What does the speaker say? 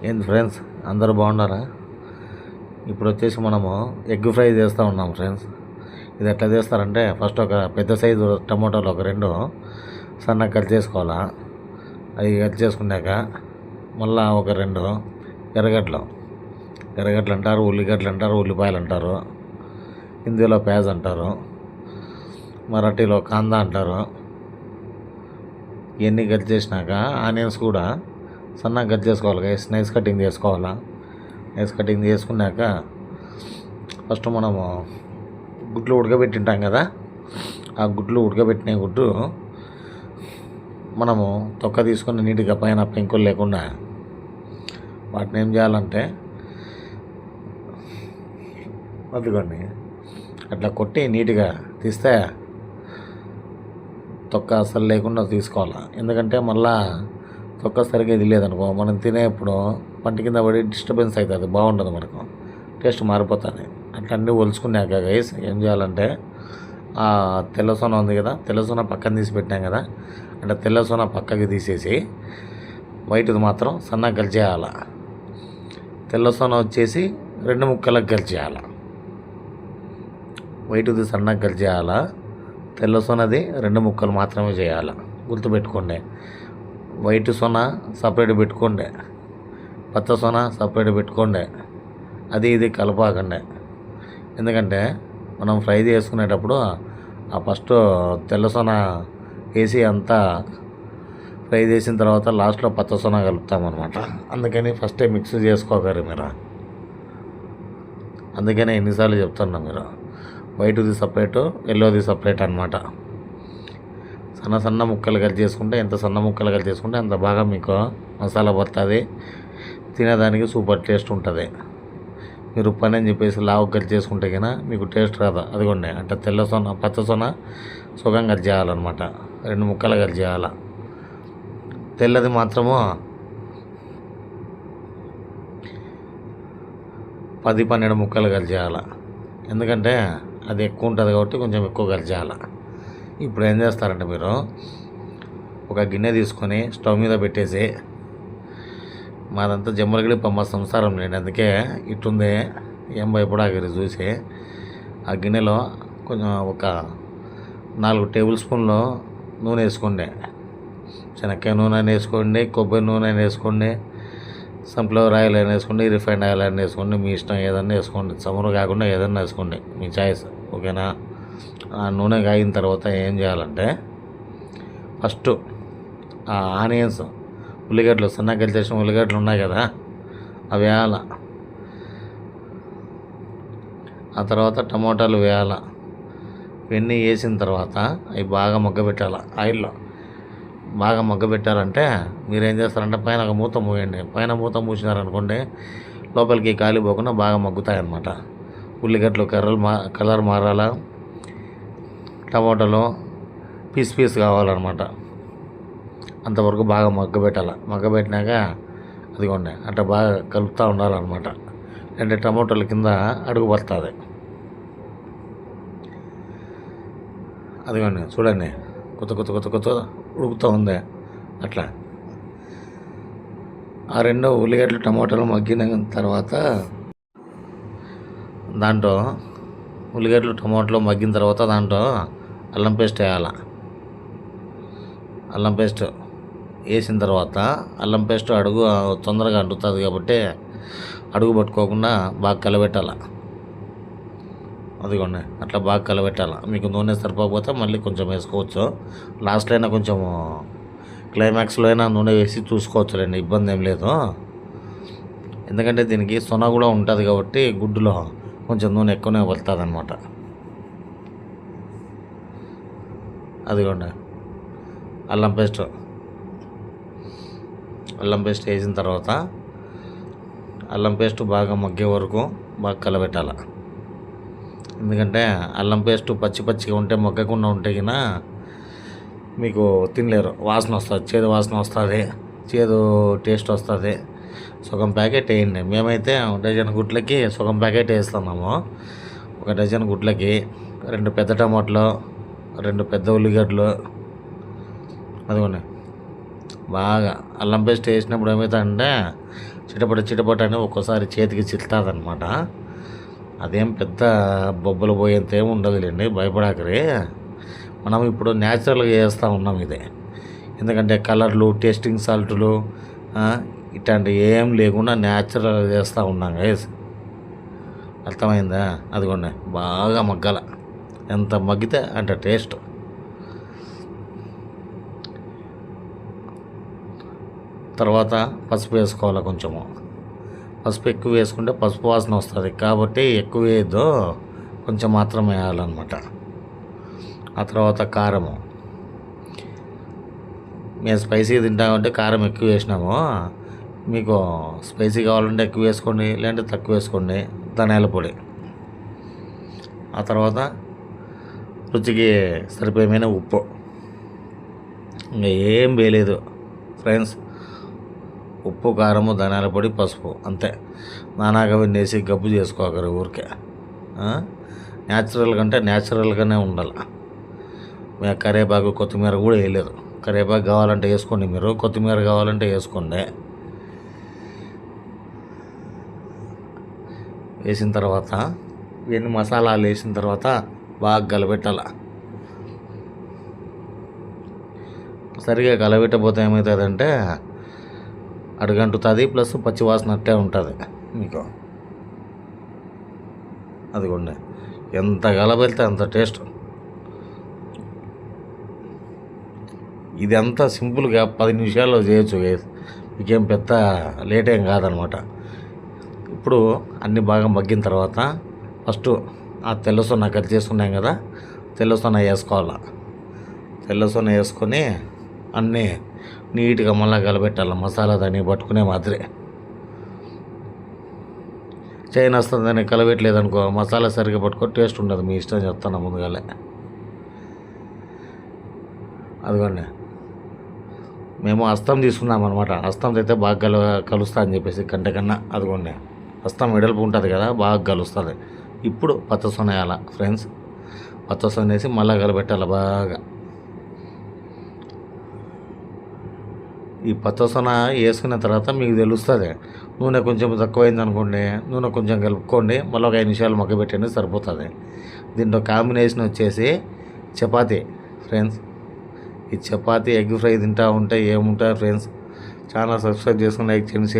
ఏంది ఫ్రెండ్స్, అందరూ బాగున్నారా? ఇప్పుడు వచ్చేసి మనము ఎగ్ ఫ్రై చేస్తూ ఉన్నాం ఫ్రెండ్స్. ఇది ఎట్లా చేస్తారంటే, ఫస్ట్ ఒక పెద్ద సైజు టమోటాలు ఒక 2 సన్నగా కట్ చేసుకోవాలా. అవి కట్ చేసుకున్నాక మళ్ళీ ఒక 2 ఎర్రగడ్డలు అంటారు, ఉల్లిగడ్డలు అంటారు, ఉల్లిపాయలు అంటారు, హిందీలో ప్యాజ్ అంటారు, మరాఠీలో కాందా అంటారు. ఇవన్నీ కట్ చేసినాక ఆనియన్స్ కూడా సన్నగా కట్ చేసుకోవాలి గైస్. నైస్ కటింగ్ చేసుకోవాలా. నైస్ కటింగ్ చేసుకున్నాక ఫస్ట్ మనము గుడ్లు ఉడకబెట్టింటాం కదా, ఆ గుడ్లు ఉడకబెట్టిన గుడ్డు మనము తొక్క తీసుకొని నీట్గా పైన పెంకులు లేకుండా వాటిని ఏం చేయాలంటే అదిగోండి అట్లా కొట్టి నీట్గా తీస్తే తొక్క అసలు లేకుండా తీసుకోవాలి. ఎందుకంటే మళ్ళా తొక్క సరిగ్గా ఇది లేదనుకో, మనం తినేప్పుడు పంట కింద పడి డిస్టర్బెన్స్ అవుతుంది, బాగుంటుంది, మనకు టేస్ట్ మారిపోతుంది. అట్లా అన్నీ ఒలుచుకున్నాక గైస్ ఏం చేయాలంటే, ఆ తెల్ల సొన ఉంది కదా, తెల్ల సొన పక్కన తీసి పెట్టినాం కదా, అంటే తెల్ల సొన పక్కకి తీసేసి వైట్ది మాత్రం సన్నగా కలిచేయాలి. తెల్ల సొన వచ్చేసి 2 ముక్కలకు కలిచేయాలి. వైట్ది సన్నగా కలిచేయాలా, తెల్ల సొనది 2 ముక్కలు మాత్రమే చేయాలి. గుర్తుపెట్టుకోండి. వైట్ సొన సపరేట్ పెట్టుకోండి, పచ్చ సొన సపరేట్ పెట్టుకోండి. అది ఇది కలపాకండి. ఎందుకంటే మనం ఫ్రై చేసుకునేటప్పుడు ఆ ఫస్ట్ తెల్ల సొన వేసి అంతా ఫ్రై చేసిన తర్వాత లాస్ట్లో పచ్చ సొన కలుపుతామన్నమాట. అందుకని ఫస్టే మిక్స్ చేసుకోగలరు మీరు. అందుకనే ఎన్నిసార్లు చెప్తున్నా, మీరు వైట్ది సపరేటు, ఎల్లోది సపరేట్ అనమాట. సన్న ముక్కలు కట్ చేసుకుంటే, ఎంత సన్న ముక్కలు కట్ చేసుకుంటే అంత బాగా మీకు మసాలా పడుతుంది, తినేదానికి సూపర్ టేస్ట్ ఉంటుంది. మీరు పని అని చెప్పేసి లావు కట్ చేసుకుంటే కన్నా మీకు టేస్ట్ రాదు. అదిగోండి అంటే తెల్ల సొన పచ్చ సొన సుఖం కట్ చేయాలన్నమాట. 2 ముక్కలు కట్ చేయాలి. తెల్లది మాత్రము 10-12 ముక్కలు కట్ చేయాలి. ఎందుకంటే అది ఎక్కువ ఉంటుంది కాబట్టి కొంచెం ఎక్కువ కట్ చేయాలి. ఇప్పుడు ఏం చేస్తారంటే, మీరు ఒక గిన్నె తీసుకొని స్టవ్ మీద పెట్టేసి, మాదంతా జమ్మలగిడి పంప సంసారం లేండి, అందుకే ఇట్టుంది, ఏం భయపడాగిరి చూసి. ఆ గిన్నెలో కొంచెం ఒక 4 టేబుల్ స్పూన్లు నూనె వేసుకోండి. శనక్కాయ నూనె వేసుకోండి, కొబ్బరి నూనె వేసుకోండి, సన్ఫ్లవర్ ఆయిల్ అయినా వేసుకోండి, రిఫైండ్ ఆయిల్ అయినా వేసుకోండి, మీ ఇష్టం ఏదన్నా వేసుకోండి. చమురు కాకుండా ఏదన్నా వేసుకోండి, మీ చాయిస్, ఓకేనా? ఆ నూనె కాగిన తర్వాత ఏం చేయాలంటే, ఫస్ట్ ఆ ఆనియన్స్, ఉల్లిగడ్డలు సన్నగా కట్ చేసిన ఉల్లిగడ్డలు ఉన్నాయి కదా, అవి వేయాల. ఆ తర్వాత టమోటాలు వేయాల. ఇవన్నీ వేసిన తర్వాత అవి బాగా మగ్గబెట్టాలి. ఆయిల్లో బాగా మగ్గబెట్టాలంటే మీరేం చేస్తారంటే, పైన ఒక మూత మూయండి. పైన మూత మూసినారనుకోండి, లోపలికి గాలి పోకుండా బాగా మగ్గుతాయి అన్నమాట. ఉల్లిగడ్డలు కలర్ మారాలా, టమాటాలు పీస్ కావాలన్నమాట. అంతవరకు బాగా మగ్గబెట్టాలి. మగ్గబెట్టినాక అదిగోండి అంటే బాగా కలుపుతూ ఉండాలన్నమాట. అంటే టమాటాల కింద అడుగు పడుతుంది. అదిగోండి చూడండి, కొత్త ఉడుకుతూ ఉంది. అట్లా ఆ 2 ఉల్లిగడ్డలు టమాటాలు మగ్గిన తర్వాత దాంట్లో ఉల్లిగడ్డలు టమాటాలు మగ్గిన తర్వాత దాంట్లో అల్లం పేస్ట్ వేయాలి. అల్లం పేస్ట్ వేసిన తర్వాత అల్లం పేస్ట్ అడుగు తొందరగా అంటుతుంది కాబట్టి అడుగు పట్టుకోకుండా బాగా కలబెట్టాలి. అదిగోండి అట్లా బాగా కలబెట్టాలి. మీకు నూనె సరిపోకపోతే మళ్ళీ కొంచెం వేసుకోవచ్చు. లాస్ట్లో అయినా కొంచెం క్లైమాక్స్లో అయినా నూనె వేసి చూసుకోవచ్చులేండి, ఇబ్బంది ఏం లేదు. ఎందుకంటే దీనికి సొన కూడా ఉంటుంది కాబట్టి గుడ్డులో కొంచెం నూనె ఎక్కువనే పడుతుంది అనమాట. అదిగోండి అల్లం పేస్ట్ వేసిన తర్వాత అల్లం పేస్ట్ బాగా మగ్గే వరకు బాగా కలబెట్టాలి. ఎందుకంటే అల్లం పేస్ట్ పచ్చిగా ఉంటే మగ్గకుండా ఉంటే కినా మీకు తినలేరు, వాసన వస్తుంది, చేదు వాసన వస్తుంది, చేదు టేస్ట్ వస్తుంది. సగం ప్యాకెట్ వేయండి. మేమైతే 1 డజన్ గుడ్లకి సగం ప్యాకెట్ వేస్తున్నాము. 1 డజన్ గుడ్లకి 2 పెద్ద టమాటాలు, 2 పెద్ద ఉల్లిగడ్డలు, అదిగోండి బాగా అల్లం పేస్ట్ వేసినప్పుడు ఏమవుతుందంటే చిటపట అని ఒక్కోసారి చేతికి చిల్లుతుంది అనమాట. అదేం పెద్ద బొబ్బలు పోయేంత ఏమి ఉండదులేండి, భయపడాకరి. మనం ఇప్పుడు న్యాచురల్గా చేస్తూ ఉన్నాం ఇది. ఎందుకంటే కలర్లు, టేస్టింగ్ సాల్టులు ఇట్లాంటివి ఏం లేకుండా న్యాచురల్గా చేస్తూ ఉన్నాం గైస్. అర్థమైందా? అదిగోండి బాగా మగ్గాల, ఎంత మగ్గితే అంత టేస్ట్. తర్వాత పసుపు వేసుకోవాలి కొంచెము. పసుపు ఎక్కువ వేసుకుంటే పసుపు వాసన వస్తుంది కాబట్టి ఎక్కువ వేయద్దు, కొంచెం మాత్రమే వేయాలన్నమాట. ఆ తర్వాత కారము. మేము స్పైసీ తింటామంటే కారం ఎక్కువ వేసినాము. మీకు స్పైసీ కావాలంటే ఎక్కువ వేసుకోండి, లేదంటే తక్కువ వేసుకోండి. ధనియాల పొడి. ఆ తర్వాత రుచికి సరిపోయమైన ఉప్పు. ఇంకా ఏం వేయలేదు ఫ్రెండ్స్. ఉప్పు, కారము, ధనియాల పొడి, పసుపు, అంతే. నానాగా వేసి గబ్బు చేసుకోగలరు ఊరికే. న్యాచురల్ కంటే న్యాచురల్గానే ఉండాలి. మేము కరివేపాకు, కొత్తిమీర కూడా వేయలేదు. కరివేపాకు కావాలంటే వేసుకోండి మీరు, కొత్తిమీర కావాలంటే వేసుకోండి. వేసిన తర్వాత ఇవన్నీ మసాలాలు వేసిన తర్వాత బాగా కలబెట్టాల. సరిగా కలబెట్టకపోతే ఏమవుతుందంటే అడుగంటుతుంది, ప్లస్ పచ్చివాసన అట్టే ఉంటుంది మీకు. అదిగోండి ఎంత కలబెడితే అంత టేస్ట్. ఇది అంతా సింపుల్గా 10 నిమిషాల్లో చేయొచ్చు. మీకేం పెద్ద లేట్ ఏం కాదనమాట. ఇప్పుడు అన్నీ బాగా మగ్గిన తర్వాత ఫస్ట్ ఆ తెల్ల సొన్న కట్ చేసుకున్నాం కదా, తెల్ల సొన్న వేసుకోవాలి. తెల్ల సొన్న వేసుకొని అన్నీ నీట్గా మళ్ళీ కలబెట్టాలి. మసాలా దాన్ని పట్టుకునే మాదిరి. చైన్ వస్తుందని కలబెట్టలేదు అనుకో, మసాలా సరిగ్గా పట్టుకో టేస్ట్ ఉండదు. మీ ఇష్టం చెప్తాను ముందుగానే. అదిగోండి మేము హస్తం తీసుకున్నాం అనమాట. హస్తం అయితే బాగా కలుస్తా అని చెప్పేసి కంటే కన్నా. అదిగోండి హస్తం వెడల్పు ఉంటుంది కదా, బాగా కలుస్తుంది. ఇప్పుడు పచ్చసొన వేయాల ఫ్రెండ్స్. పచ్చసొన వేసి మళ్ళీ కలబెట్టాలి బాగా. ఈ పచ్చసొన వేసుకున్న తర్వాత మీకు తెలుస్తుంది. నూనె కొంచెం తక్కువైంది అనుకోండి, నూనె కొంచెం కలుపుకోండి, మళ్ళీ ఒక 5 నిమిషాలు మగ్గబెట్టండి, సరిపోతుంది. దీంట్లో కాంబినేషన్ వచ్చేసి చపాతీ ఫ్రెండ్స్. ఈ చపాతీ, ఎగ్ ఫ్రై తింటూ ఉంటే ఏముంటుంది ఫ్రెండ్స్. ఛానల్ సబ్స్క్రైబ్ చేసుకుని లైక్ చేయండి, షేర్